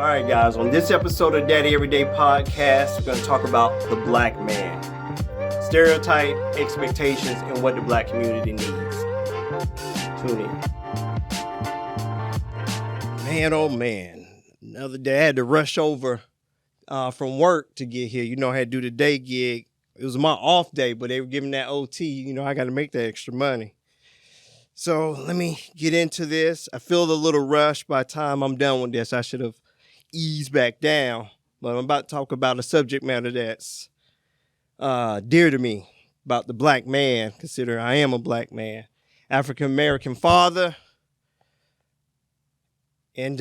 All right, guys, on this episode of Daddy Everyday Podcast, we're going to talk about the black man. Stereotype, expectations, and what the black community needs. Tune in. Man, oh man. Another day, I had to rush over from work to get here. You know, I had to do the day gig. It was my off day, but they were giving that OT. You know, I got to make that extra money. So let me get into this. I feel a little rush. By the time I'm done with this, I should have eased back down. But I'm about to talk about a subject matter that's dear to me, about the black man, considering I am a black man, African-American father. And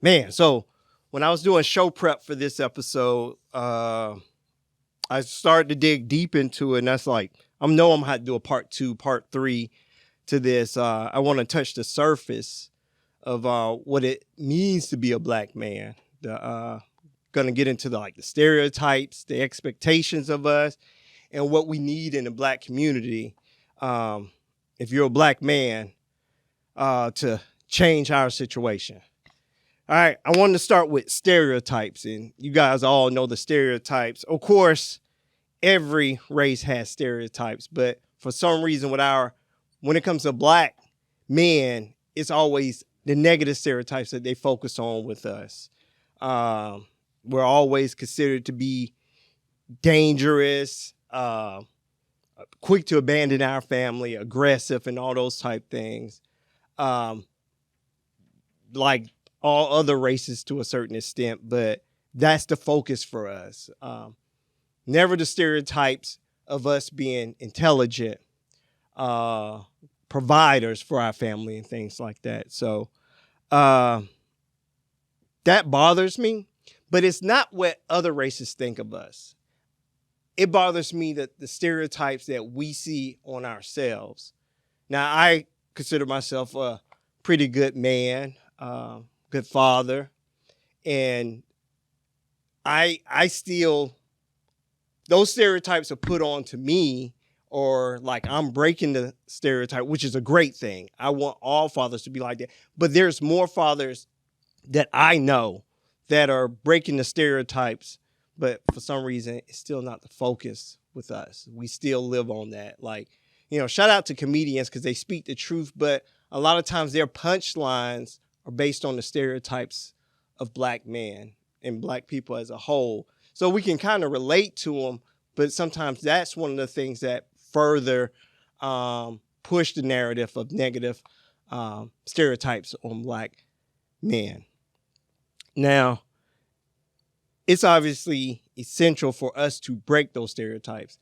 man, so when I was doing show prep for this episode, I started to dig deep into it, and that's like, I know I'm going to have to do a part 2, part 3 to this. I want to touch the surface of what it means to be a black man. Gonna get into the stereotypes, the expectations of us, and what we need in the black community. If you're a black man, to change our situation. All right, I wanted to start with stereotypes, and you guys all know the stereotypes. Of course, every race has stereotypes, but for some reason when it comes to black men, it's always the negative stereotypes that they focus on with us. We're always considered to be dangerous, quick to abandon our family, aggressive, and all those type things. Like all other races to a certain extent, but that's the focus for us. Never the stereotypes of us being intelligent, providers for our family and things like that. So that bothers me, but it's not what other races think of us. It bothers me that the stereotypes that we see on ourselves. Now, I consider myself a pretty good man, good father, and I still, those stereotypes are put on to me, or like I'm breaking the stereotype, which is a great thing. I want all fathers to be like that. But there's more fathers that I know that are breaking the stereotypes, but for some reason, it's still not the focus with us. We still live on that. Like, you know, shout out to comedians because they speak the truth, but a lot of times their punchlines are based on the stereotypes of black men and black people as a whole. So we can kind of relate to them, but sometimes that's one of the things that further push the narrative of negative stereotypes on black men. Now, it's obviously essential for us to break those stereotypes.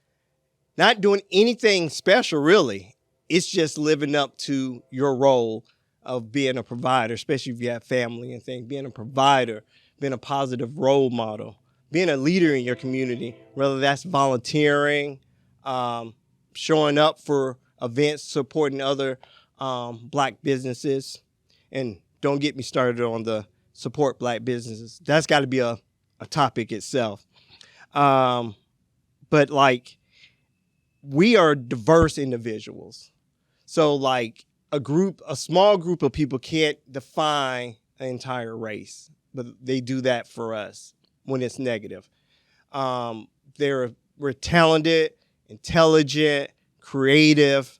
Not doing anything special, really. It's just living up to your role of being a provider, especially if you have family and things. Being a provider, being a positive role model, being a leader in your community, whether that's volunteering, showing up for events, supporting other black businesses. And don't get me started on the support black businesses. That's got to be a topic itself. But like, we are diverse individuals. So like a small group of people can't define an entire race, but they do that for us when it's negative. We're talented, intelligent, creative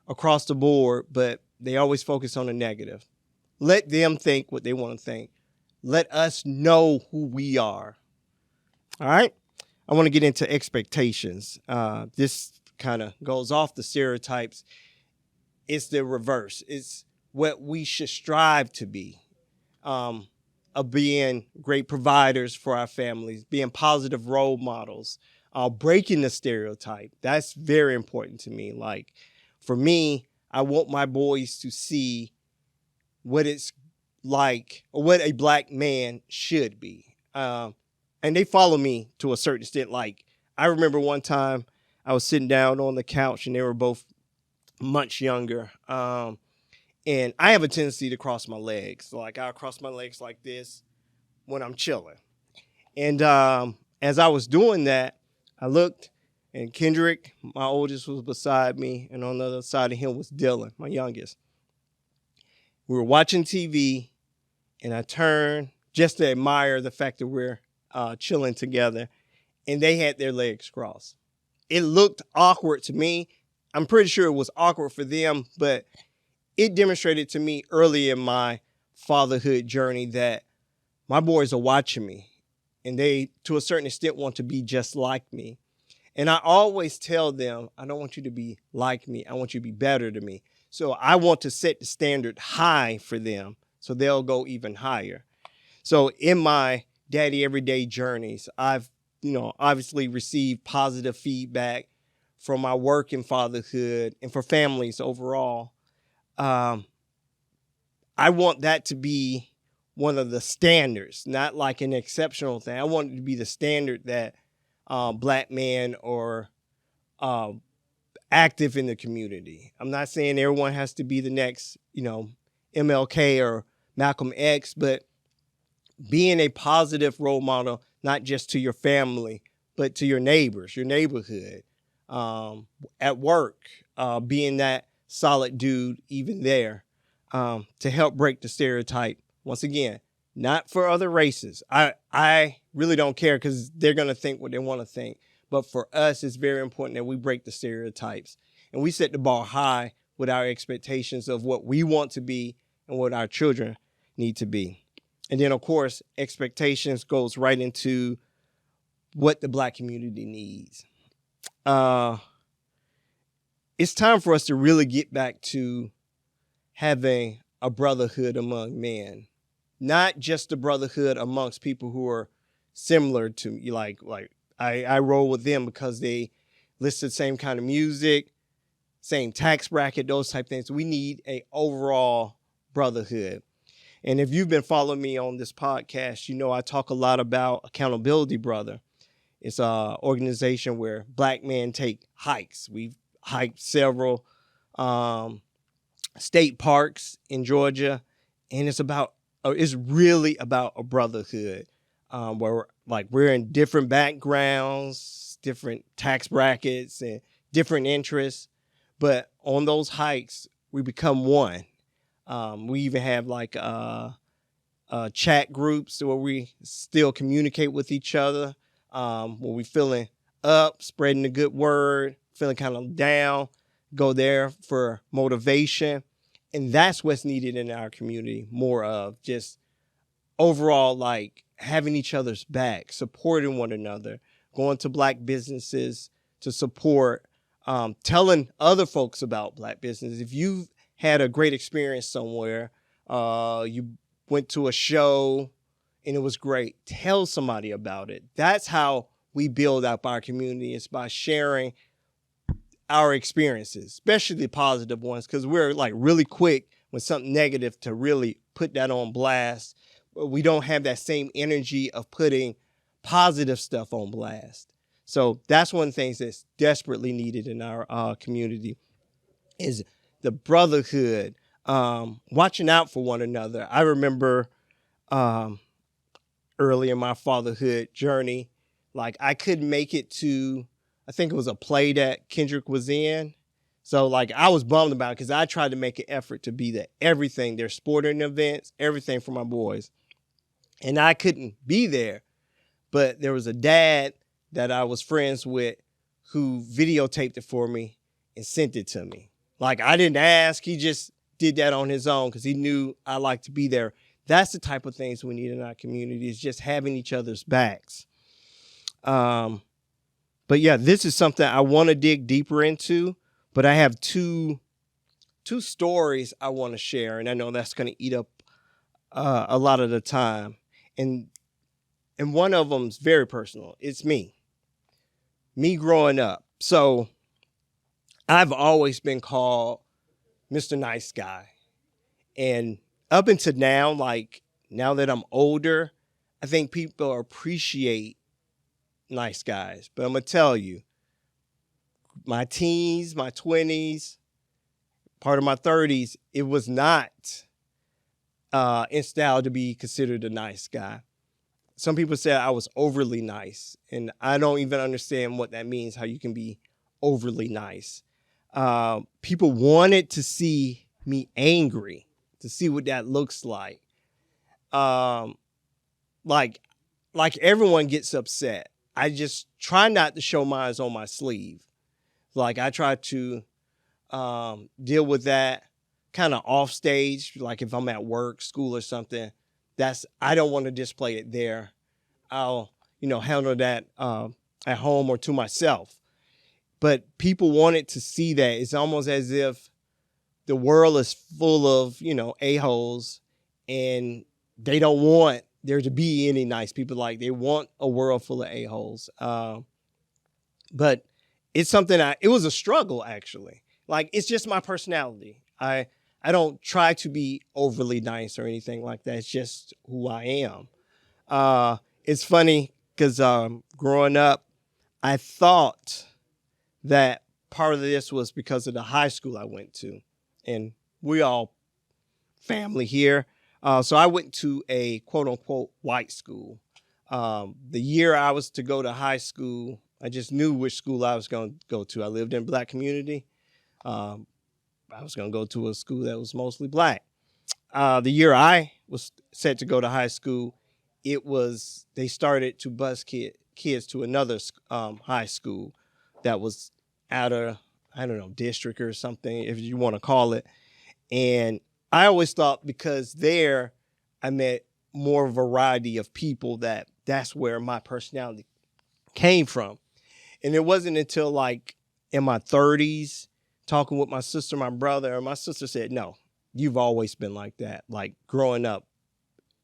across the board, but they always focus on the negative. Let them think what they want to think. Let us know who we are. All right? I want to get into expectations. This kind of goes off the stereotypes. It's the reverse. It's what we should strive to be. Of being great providers for our families, being positive role models, breaking the stereotype. That's very important to me. Like, for me, I want my boys to see what it's like, or what a black man should be. And they follow me to a certain extent. Like, I remember one time I was sitting down on the couch and they were both much younger. And I have a tendency to cross my legs. Like, I'll cross my legs like this when I'm chilling. And as I was doing that, I looked, and Kendrick, my oldest, was beside me, and on the other side of him was Dylan, my youngest. We were watching TV, and I turned just to admire the fact that we're chilling together. And they had their legs crossed. It looked awkward to me. I'm pretty sure it was awkward for them, but it demonstrated to me early in my fatherhood journey that my boys are watching me, and they, to a certain extent, want to be just like me. And I always tell them, I don't want you to be like me. I want you to be better than me. So I want to set the standard high for them so they'll go even higher. So in my Daddy Everyday journeys, I've, obviously received positive feedback from my work in fatherhood and for families overall. I want that to be one of the standards, not like an exceptional thing. I want it to be the standard that Black men are active in the community. I'm not saying everyone has to be the next, MLK or Malcolm X, but being a positive role model, not just to your family, but to your neighbors, your neighborhood, at work, being that solid dude even there, to help break the stereotype. Once again, not for other races. I really don't care because they're going to think what they want to think. But for us, it's very important that we break the stereotypes and we set the bar high with our expectations of what we want to be and what our children need to be. And then, of course, expectations goes right into what the Black community needs. It's time for us to really get back to having a brotherhood among men, not just a brotherhood amongst people who are similar to me. Like I roll with them because they listen to the same kind of music, same tax bracket, those type of things. We need a overall brotherhood. And if you've been following me on this podcast, I talk a lot about Accountability Brother. It's an organization where Black men take hikes. We've hiked several state parks in Georgia, and it's really about a brotherhood, where we're in different backgrounds, different tax brackets, and different interests, but on those hikes we become one. We even have chat groups where we still communicate with each other. When we feeling up, spreading the good word, feeling kind of down, go there for motivation. And that's what's needed in our community, more of just overall, having each other's back, supporting one another, going to Black businesses to support, telling other folks about Black business. If you've had a great experience somewhere, you went to a show and it was great, tell somebody about it. That's how we build up our community. It's by sharing our experiences, especially the positive ones, because we're really quick when something negative to really put that on blast. But we don't have that same energy of putting positive stuff on blast. So that's one of the things that's desperately needed in our community is the brotherhood, watching out for one another. I remember early in my fatherhood journey, I couldn't make it to, I think it was a play that Kendrick was in. So I was bummed about it because I tried to make an effort to be there. Everything, their sporting events, everything for my boys. And I couldn't be there. But there was a dad that I was friends with who videotaped it for me and sent it to me. I didn't ask. He just did that on his own because he knew I liked to be there. That's the type of things we need in our community, is just having each other's backs. But yeah, this is something I want to dig deeper into, but I have two stories I want to share, and I know that's going to eat up a lot of the time. And one of them is very personal. It's me growing up. So I've always been called Mr. Nice Guy. And up until now, now that I'm older, I think people appreciate nice guys. But I'm going to tell you, my teens, my 20s, part of my 30s, it was not in style to be considered a nice guy. Some people said I was overly nice, and I don't even understand what that means, how you can be overly nice. People wanted to see me angry, to see what that looks like. like everyone gets upset. I just try not to show mine on my sleeve. Like I try to deal with that kind of off stage. Like if I'm at work, school or something, I don't want to display it there. I'll, handle that at home or to myself. But people wanted to see that. It's almost as if the world is full of, a-holes, and they don't want there to be any nice people. Like they want a world full of a-holes. But it's something it was a struggle, actually. Like, it's just my personality. I don't try to be overly nice or anything like that. It's just who I am. It's funny because growing up, I thought that part of this was because of the high school I went to. And we all family here. So I went to a quote unquote white school. The year I was to go to high school, I just knew which school I was going to go to. I lived in a black community. I was going to go to a school that was mostly black. The year I was set to go to high school, they started to bus kids to another high school that was out of, I don't know, district or something, if you want to call it. And I always thought because there I met more variety of people that's where my personality came from. And it wasn't until like in my 30s, talking with my sister, my brother, and my sister said, no, you've always been like that. Like growing up,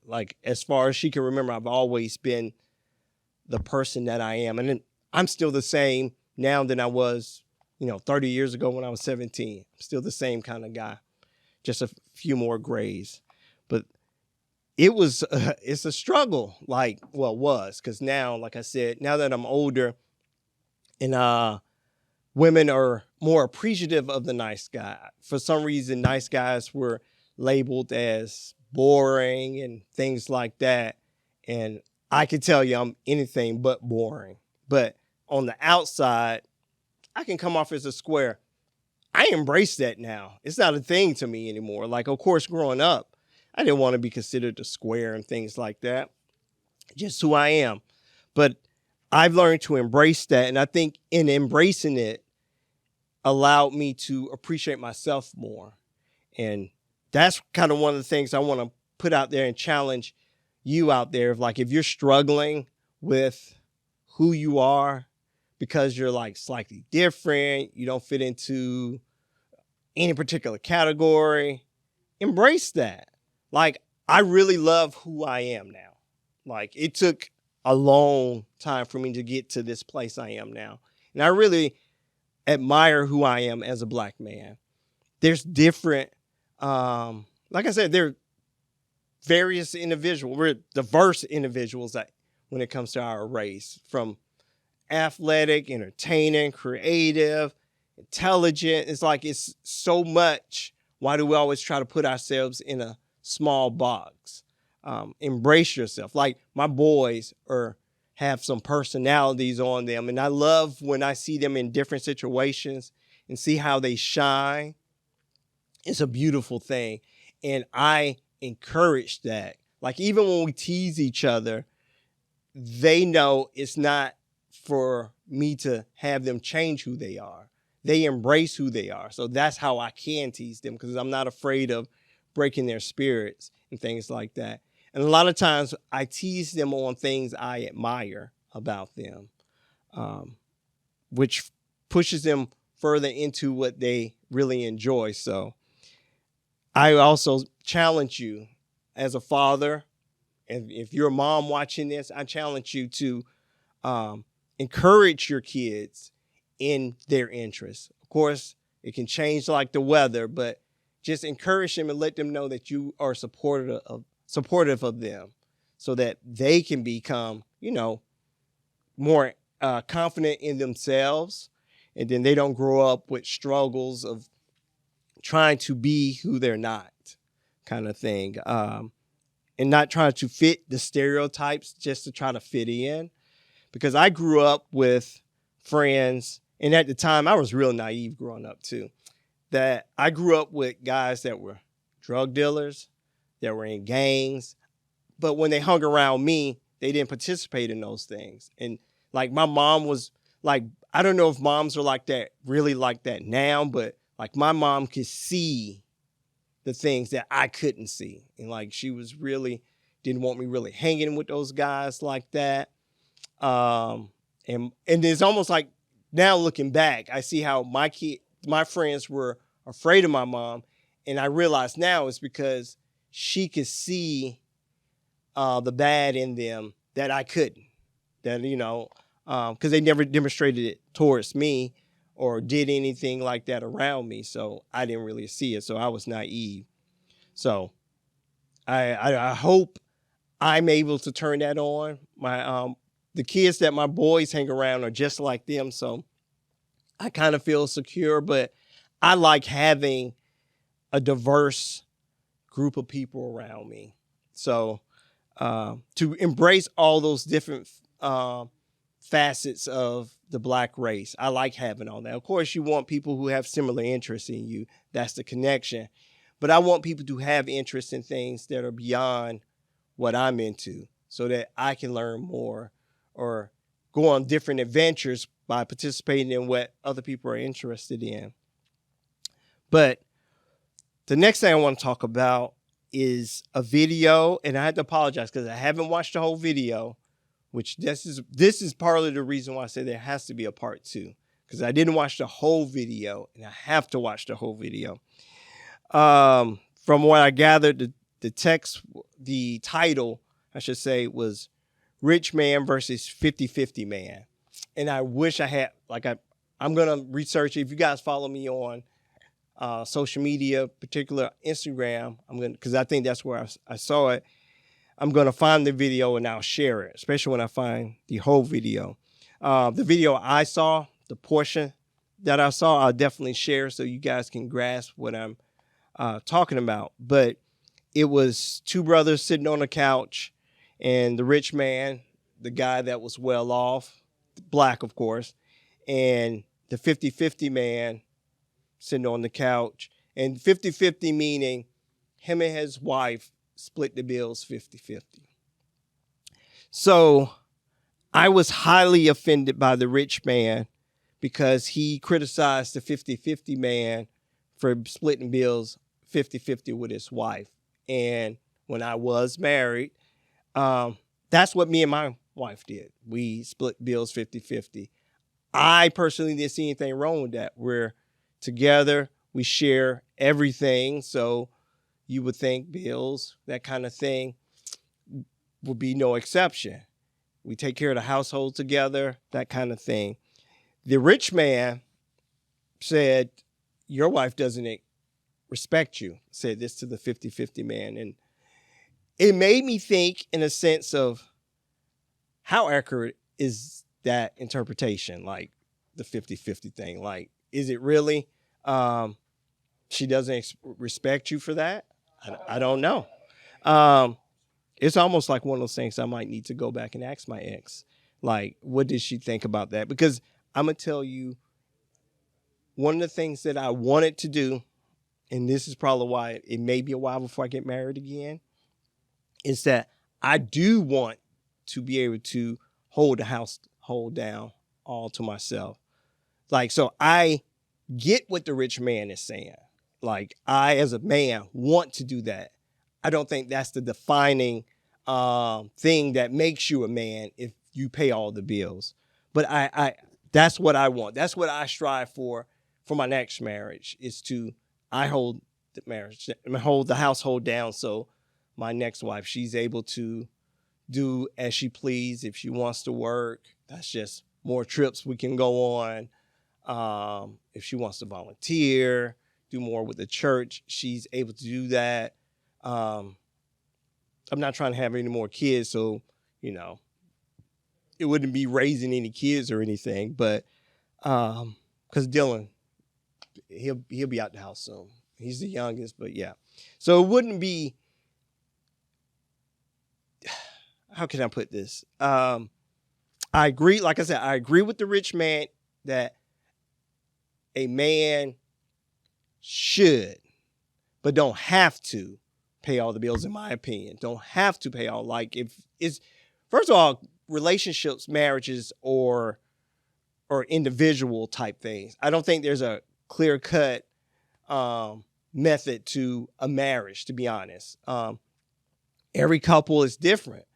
like as far as she can remember, I've always been the person that I am. And then I'm still the same now than I was, 30 years ago when I was 17. I'm still the same kind of guy, just a few more grays. But it's a struggle, was, because now, like I said, now that I'm older and women are more appreciative of the nice guy. For some reason, nice guys were labeled as boring and things like that. And I can tell you I'm anything but boring. But on the outside, I can come off as a square. I embrace that now. It's not a thing to me anymore. Like, of course, growing up, I didn't want to be considered a square and things like that. Just who I am. But I've learned to embrace that. And I think in embracing it allowed me to appreciate myself more. And that's kind of one of the things I want to put out there and challenge you out there. If you're struggling with who you are because you're like slightly different, you don't fit into any particular category, embrace that. Like, I really love who I am now. Like, it took a long time for me to get to this place I am now. And I really admire who I am as a black man. There's different, like I said, there are various individuals. We're diverse individuals when it comes to our race, from athletic, entertaining, creative, intelligent. It's so much. Why do we always try to put ourselves in a small box? Embrace yourself. Like, my boys have some personalities on them, and I love when I see them in different situations and see how they shine. It's a beautiful thing, and I encourage that. Like, even when we tease each other, they know it's not for me to have them change who they are. They embrace who they are. So that's how I can tease them, because I'm not afraid of breaking their spirits and things like that. And a lot of times I tease them on things I admire about them, which pushes them further into what they really enjoy. So I also challenge you as a father, and if you're a mom watching this, I challenge you to encourage your kids in their interests. Of course, it can change like the weather, but just encourage them and let them know that you are supportive of them, so that they can become, more confident in themselves, and then they don't grow up with struggles of trying to be who they're not, kind of thing, and not trying to fit the stereotypes just to try to fit in. Because I grew up with friends, and at the time I was real naive growing up too, that I grew up with guys that were drug dealers, that were in gangs. but when they hung around me, they didn't participate in those things. And like my mom was like, I don't know if moms are like that, really like that now, but like my mom could see the things that I couldn't see. And like she was really, didn't want me really hanging with those guys like that. And it's almost like now looking back, I see how my friends were afraid of my mom. And I realize now it's because she could see the bad in them that I couldn't. That, because they never demonstrated it towards me or did anything like that around me. So I didn't really see it. So I was naive. So I hope I'm able to turn that on. The kids that my boys hang around are just like them. So I kind of feel secure, but I like having a diverse group of people around me. So to embrace all those different facets of the Black race, I like having all that. Of course, you want people who have similar interests in you. That's the connection. But I want people to have interest in things that are beyond what I'm into so that I can learn more or go on different adventures by participating in what other people are interested in. But the next thing I want to talk about is a video, and I had to apologize because I haven't watched the whole video, which this is partly the reason why I say there has to be a part 2, because I didn't watch the whole video, and I have to watch the whole video. From what I gathered, the text, the title, I should say, was Rich Man versus 50-50 Man. And I wish I had, I'm going to research it. If you guys follow me on social media, particular Instagram, because I think that's where I saw it. I'm going to find the video and I'll share it, especially when I find the whole video. The video I saw, the portion that I saw, I'll definitely share so you guys can grasp what I'm talking about. But it was two brothers sitting on a couch, and the rich man, the guy that was well off, Black, of course, and the 50-50 man sitting on the couch. And 50-50 meaning him and his wife split the bills 50-50. So I was highly offended by the rich man because he criticized the 50-50 man for splitting bills 50-50 with his wife. And when I was married, that's what me and my wife did. We split bills 50-50. I personally didn't see anything wrong with that. We're together. We share everything. So you would think bills, that kind of thing, would be no exception. We take care of the household together, that kind of thing. The rich man said, your wife doesn't respect you, said this to the 50-50 man. And it made me think in a sense of how accurate is that interpretation, like the 50-50 thing. Like, is it really she doesn't respect you for that? I don't know. It's almost like one of those things I might need to go back and ask my ex. Like, what did she think about that? Because I'm going to tell you, one of the things that I wanted to do, and this is probably why it may be a while before I get married again, is that I do want to be able to hold the household down all to myself. Like, so I get what the rich man is saying. Like, I, as a man, want to do that. I don't think that's the defining thing that makes you a man if you pay all the bills. But I that's what I want. That's what I strive for my next marriage, is to, I hold the household down so my next wife, she's able to do as she please. If she wants to work, that's just more trips we can go on. If she wants to volunteer, do more with the church, she's able to do that. I'm not trying to have any more kids, so, it wouldn't be raising any kids or anything, but because Dylan, he'll be out the house soon. He's the youngest, but yeah. So it wouldn't be, how can I put this? I agree, like I said, I agree with the rich man that a man should, but don't have to, pay all the bills, in my opinion. Don't have to pay all. Like, if it's, first of all, relationships, marriages, or individual type things, I don't think there's a clear cut method to a marriage, to be honest. Every couple is different.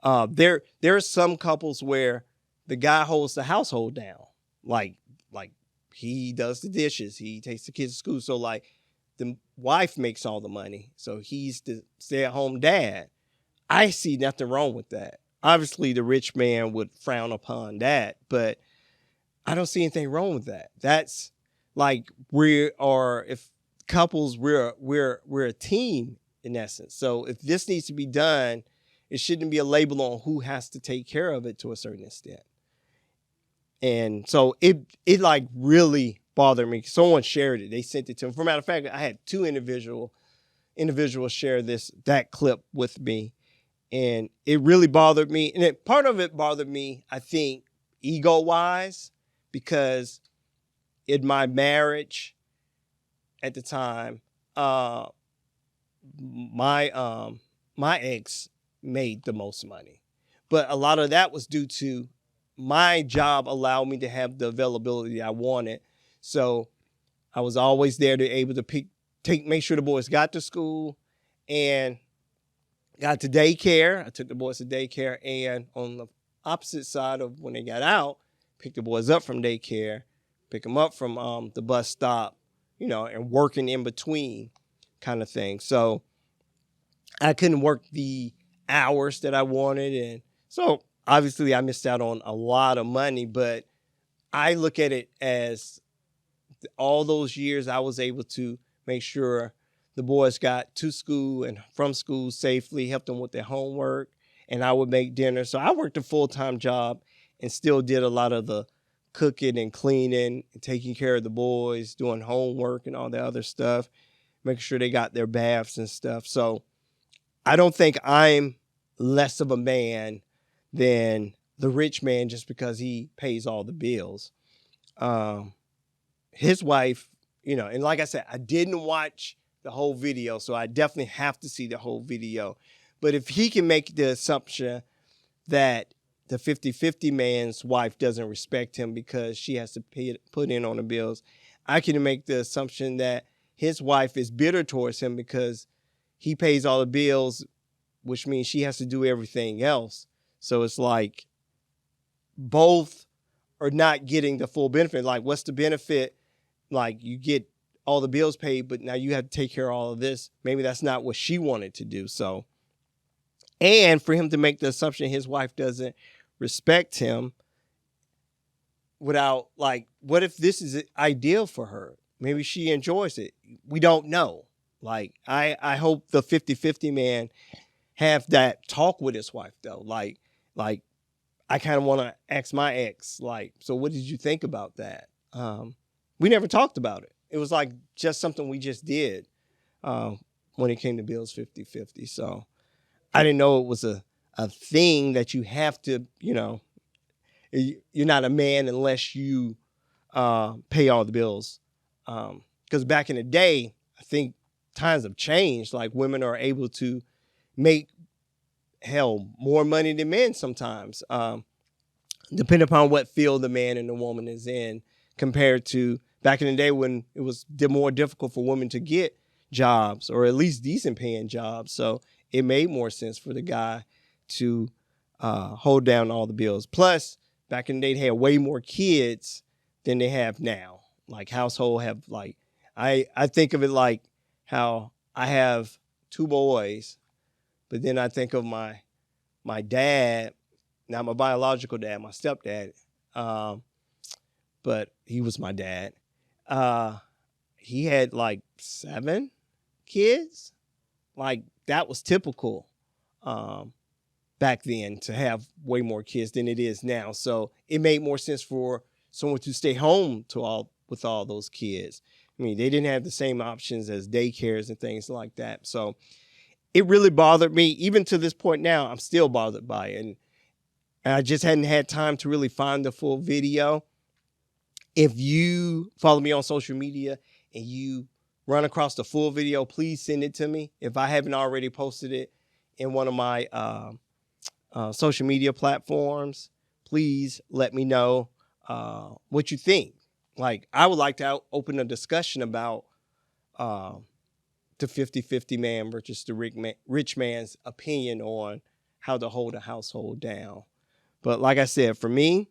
There are some couples where the guy holds the household down, like he does the dishes, he takes the kids to school, so like the wife makes all the money, so he's the stay-at-home dad. I see nothing wrong with that. Obviously, the rich man would frown upon that, but I don't see anything wrong with that. That's like if couples, we're a team in essence. So if this needs to be done, it shouldn't be a label on who has to take care of it to a certain extent. And so it like really bothered me. Someone shared it. They sent it to me. For a matter of fact, I had two individuals share that clip with me, and it really bothered me. And part of it bothered me, I think, ego-wise, because in my marriage at the time, my ex made the most money, but a lot of that was due to my job allowed me to have the availability I wanted. So I was always there to able to make sure the boys got to school and got to daycare. I took the boys to daycare, and on the opposite side of when they got out, pick the boys up from daycare, pick them up from the bus stop, and working in between kind of thing. So I couldn't work the hours that I wanted. And so obviously I missed out on a lot of money, but I look at it as all those years I was able to make sure the boys got to school and from school safely, helped them with their homework, and I would make dinner. So I worked a full-time job and still did a lot of the cooking and cleaning and taking care of the boys, doing homework and all the other stuff, making sure they got their baths and stuff. So I don't think I'm less of a man than the rich man just because he pays all the bills. His wife, and like I said, I didn't watch the whole video, so I definitely have to see the whole video. But if he can make the assumption that the 50-50 man's wife doesn't respect him because she has to put in on the bills, I can make the assumption that his wife is bitter towards him because he pays all the bills, which means she has to do everything else. So it's like both are not getting the full benefit. Like, what's the benefit? Like, you get all the bills paid, but now you have to take care of all of this. Maybe that's not what she wanted to do. So, and for him to make the assumption his wife doesn't respect him without, like, what if this is ideal for her? Maybe she enjoys it. We don't know. Like, I hope the 50-50 man have that talk with his wife, though. Like I kind of want to ask my ex, like, so what did you think about that? We never talked about it. It was like just something we just did when it came to bills 50-50. So I didn't know it was a thing that you have to, you're not a man unless you pay all the bills. Because back in the day, I think times have changed. Like, women are able to make, more money than men sometimes, depending upon what field the man and the woman is in, compared to back in the day when it was more difficult for women to get jobs, or at least decent paying jobs. So it made more sense for the guy to hold down all the bills. Plus, back in the day, they had way more kids than they have now. Like, household have, like, I think of it like how I have two boys, but then I think of my dad, not my biological dad, my stepdad, but he was my dad. He had like 7 kids. Like, that was typical back then, to have way more kids than it is now. So it made more sense for someone to stay home with all those kids. I mean, they didn't have the same options as daycares and things like that. So it really bothered me. Even to this point now, I'm still bothered by it. And I just hadn't had time to really find the full video. If you follow me on social media and you run across the full video, please send it to me. If I haven't already posted it in one of my social media platforms, please let me know what you think. Like, I would like to open a discussion about the 50-50 man versus the rich man's opinion on how to hold a household down. But like I said, for me,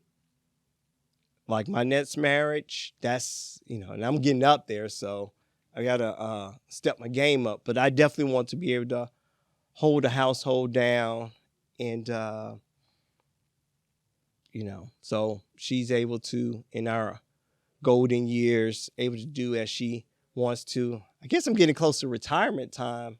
like my next marriage, that's, and I'm getting up there, so I got to step my game up. But I definitely want to be able to hold a household down. And, so she's able to, in our golden years, able to do as she wants to. I guess I'm getting close to retirement time.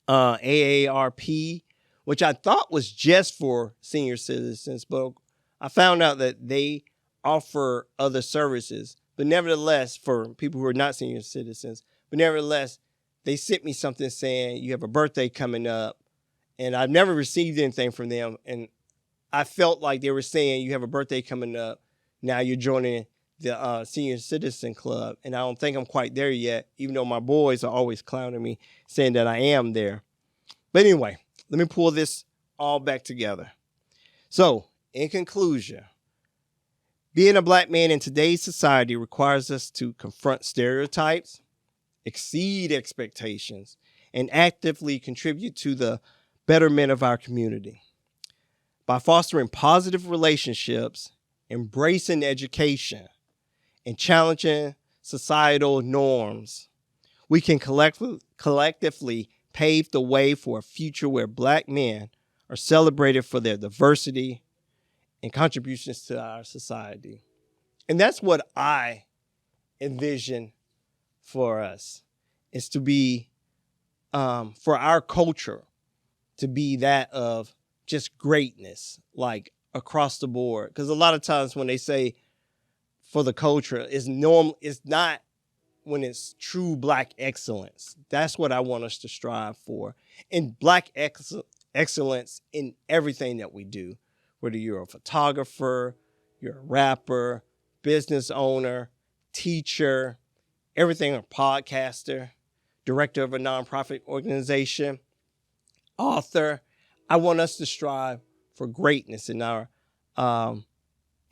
AARP, which I thought was just for senior citizens, but I found out that they offer other services. But nevertheless, for people who are not senior citizens, they sent me something saying you have a birthday coming up, and I've never received anything from them. And I felt like they were saying you have a birthday coming up, now you're joining the senior citizen club. And I don't think I'm quite there yet, even though my boys are always clowning me, saying that I am there. But anyway, let me pull this all back together. So, in conclusion, being a black man in today's society requires us to confront stereotypes, exceed expectations, and actively contribute to the betterment of our community. By fostering positive relationships, embracing education, and challenging societal norms, we can collectively pave the way for a future where black men are celebrated for their diversity and contributions to our society. And that's what I envision for us, is to be, for our culture, to be that of just greatness, like across the board. Because a lot of times when they say for the culture, it's not when it's true black excellence. That's what I want us to strive for. And black excellence in everything that we do, whether you're a photographer, you're a rapper, business owner, teacher, everything, a podcaster, director of a nonprofit organization, author. I want us to strive for greatness in our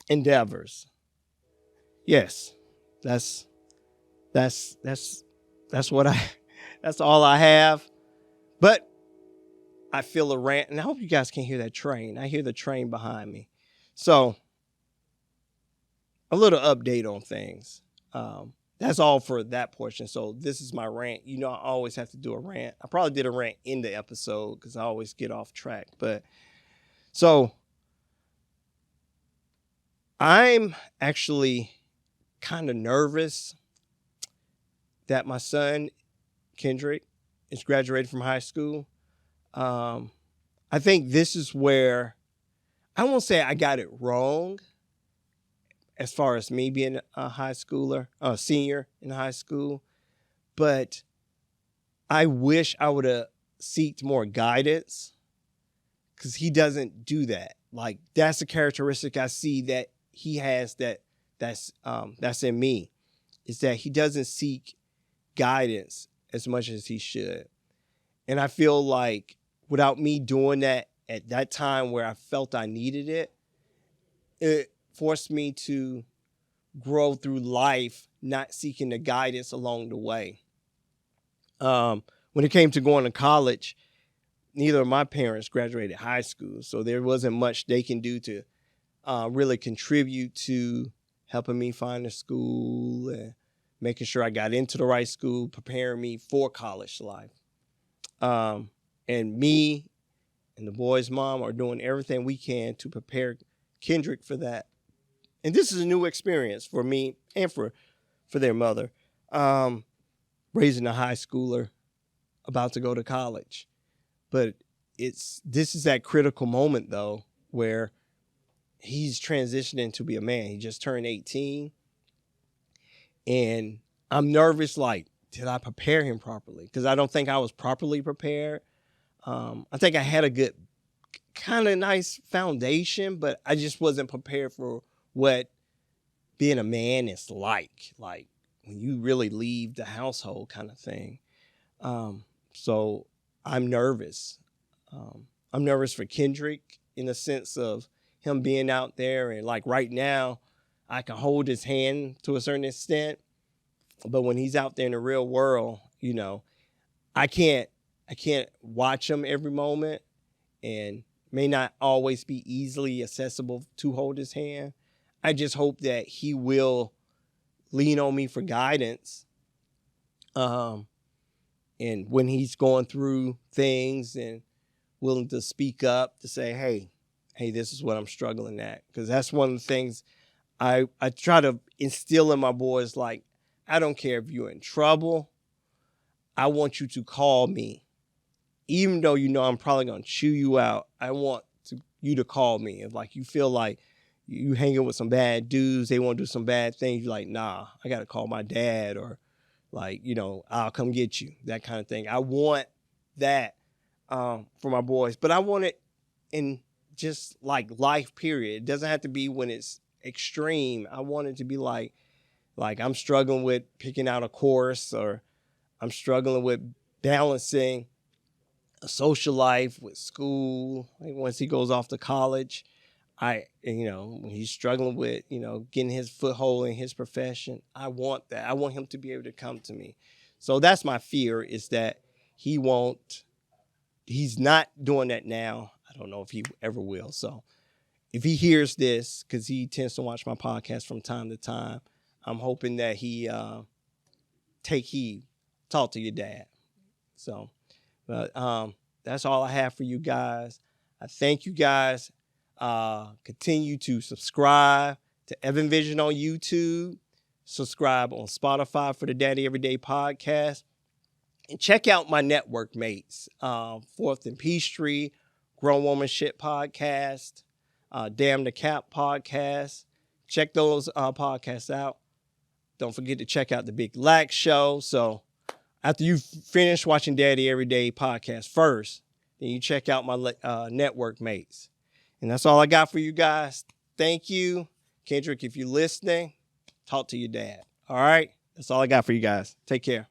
endeavors. Yes, that's what that's all I have. But I feel a rant, and I hope you guys can hear that train. I hear the train behind me. So, a little update on things. That's all for that portion. So this is my rant. I always have to do a rant. I probably did a rant in the episode because I always get off track. But so I'm actually kind of nervous that my son, Kendrick, is graduating from high school. I think this is where, I won't say I got it wrong as far as me being a high schooler, a senior in high school, but I wish I would have sought more guidance, because he doesn't do that. Like, that's a characteristic I see that he has that's in me, is that he doesn't seek guidance as much as he should. And I feel like without me doing that at that time where I felt I needed it, it forced me to grow through life not seeking the guidance along the way. When it came to going to college, neither of my parents graduated high school, so there wasn't much they can do to really contribute to helping me find a school and making sure I got into the right school, preparing me for college life. And me and the boy's mom are doing everything we can to prepare Kendrick for that. And this is a new experience for me and for their mother, raising a high schooler about to go to college. But this is that critical moment, though, where he's transitioning to be a man. He just turned 18. And I'm nervous, like, did I prepare him properly? Because I don't think I was properly prepared. I think I had a good, kind of nice foundation, but I just wasn't prepared for what being a man is like. Like, when you really leave the household kind of thing. So I'm nervous. I'm nervous for Kendrick in the sense of him being out there, and like right now, I can hold his hand to a certain extent, but when he's out there in the real world, I can't watch him every moment, and may not always be easily accessible to hold his hand. I just hope that he will lean on me for guidance. And when he's going through things and willing to speak up to say, hey, this is what I'm struggling at. Because that's one of the things I try to instill in my boys. Like, I don't care if you're in trouble. I want you to call me. Even though I'm probably going to chew you out, I want you to call me. If like you feel like you hanging with some bad dudes, they want to do some bad things, you're like, nah, I got to call my dad, or like, I'll come get you, that kind of thing. I want that for my boys, but I want it in just like life period. It doesn't have to be when it's extreme. I want it to be like I'm struggling with picking out a course, or I'm struggling with balancing a social life with school. Like once he goes off to college, when he's struggling with, getting his foothold in his profession, I want that. I want him to be able to come to me. So that's my fear, is that he's not doing that now. I don't know if he ever will. So if he hears this, because he tends to watch my podcast from time to time, I'm hoping that he take heed, talk to your dad. So, but that's all I have for you guys. I thank you guys. Continue to subscribe to Evan Vision on YouTube. Subscribe on Spotify for the Daddy Everyday podcast. And check out my network mates. 4th and Peachtree, Grown Woman Shit podcast, Damn the Cap podcast. Check those podcasts out. Don't forget to check out the Big Lax Show. So after you finish watching Daddy Everyday podcast first, then you check out my network mates. And that's all I got for you guys. Thank you. Kendrick, if you're listening, talk to your dad. All right? That's all I got for you guys. Take care.